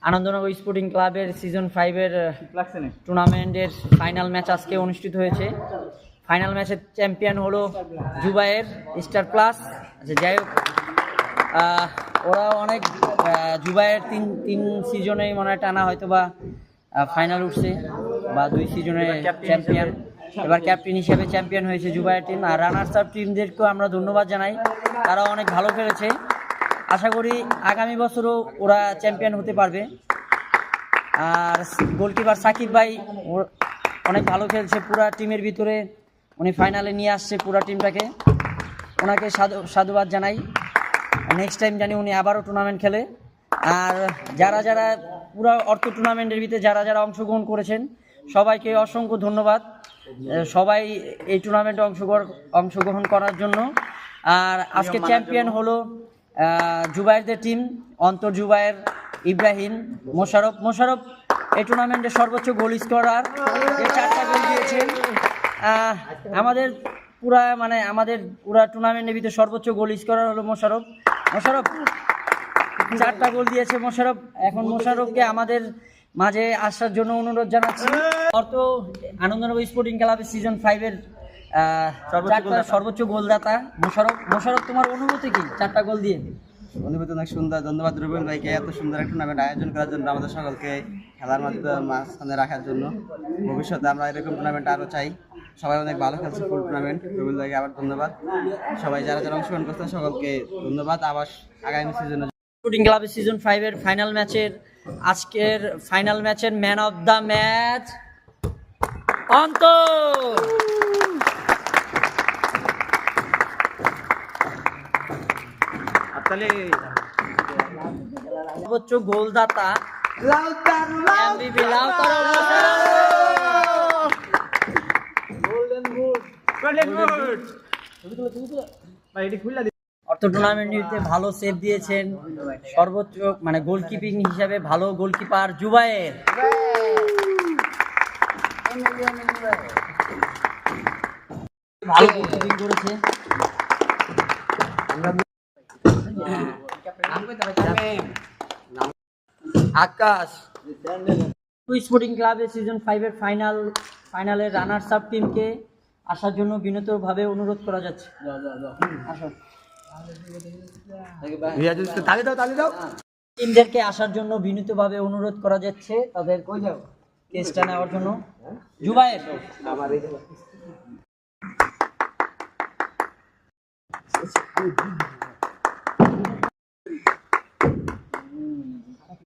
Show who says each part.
Speaker 1: Anandanagar sporting ক্লাবের season 5 এর টুর্নামেন্টের ফাইনাল ম্যাচ আজকে অনুষ্ঠিত হয়েছে। ফাইনাল ম্যাচের চ্যাম্পিয়ন হলো জুবায়ের স্টার প্লাস। আচ্ছা, যাই হোক, ওরা অনেক জুবায়ের তিন সিজনেই মনে হয় টানা হয়তো বা ফাইনাল উঠছে বা 2 সিজনে চ্যাম্পিয়ন। এবার ক্যাপ্টেন হিসেবে চ্যাম্পিয়ন হয়েছে জুবায়ের টিম। আর রানার্স আপ টিমদেরকেও আমরা ধন্যবাদ জানাই, তারা অনেক ভালো খেলেছে। আশা করি আগামী বছরও ওরা চ্যাম্পিয়ন হতে পারবে। আর গোলকিপার সাকিব ভাই অনেক ভালো খেলছে, পুরা টিমের ভিতরে উনি ফাইনালে নিয়ে আসছে পুরা টিমটাকে, ওনাকে সাধুবাদ জানাই। নেক্সট টাইম জানি উনি আবারও টুর্নামেন্ট খেলে। আর যারা পুরো অর্থ টুর্নামেন্টের ভিতরে যারা অংশগ্রহণ করেছেন সবাইকে অসংখ্য ধন্যবাদ, সবাই এই টুর্নামেন্টে অংশগ্রহণ করার জন্য। আর আজকে চ্যাম্পিয়ন হলো জুবায়েরদের টিম, অন্তর, জুবায়ের, ইব্রাহিম, মোশারফ এই টুর্নামেন্টের সর্বোচ্চ গোল স্কোরার, 4টা গোল দিয়েছেন। আমাদের পুরা টুর্নামেন্টের ভিতরে সর্বোচ্চ গোল স্কোরার হলো মোশারফ 4টা গোল দিয়েছে মোশারফ। এখন মোশারফকে আমাদের মাঝে আসার জন্য অনুরোধ জানাচ্ছি। আনন্দনগর স্পোর্টিং ক্লাবের সিজন 5 এর সর্বোচ্চ গোলদাতা মোশারফ, তোমার অনুভূতি কি 4টা গোল দিয়ে?
Speaker 2: অনুভূতি অনেক সুন্দর। ধন্যবাদ রুবেল ভাইকে এত সুন্দর একটা টুর্নামেন্ট আয়োজন করার জন্য, আমাদের সকলকে খেলার মাঝখানে রাখার জন্য। ভবিষ্যতে আমরা এরকম টুর্নামেন্ট আরও চাই। সবাই অনেক ভালো খেলছে ফুল টুর্নামেন্ট। রুবেল ভাইকে আবার ধন্যবাদ। সবাই যারা অংশগ্রহণ করছে সকলকে ধন্যবাদ। আবার আগামী সিজনে
Speaker 1: স্পোর্টিং ক্লাবের সিজন 5 এর আজকের ফাইনাল ম্যাচের ম্যান অফ দ্য ম্যাচ অন্তর। সর্বোচ্চ গোলদাতা MVP লাউতারো অর্থ টুর্নামেন্টে ভালো সেভ দিয়েছেন, সর্বোচ্চ গোলকিপিং হিসাবে ভালো গোলকিপার জুবায়ের। ভালো গোলকিপিং করেছে। আকাশ স্পোর্টিং ক্লাবের সিজন 5 এর ফাইনালের রানার্স আপ টিমকে আসার জন্য বিনীতভাবে অনুরোধ করা যাচ্ছে। আসো, টিমদেরকে আসার জন্য বিনীতভাবে অনুরোধ করা যাচ্ছে তাদের কেসটা নেওয়ার জন্য। জুবায়ের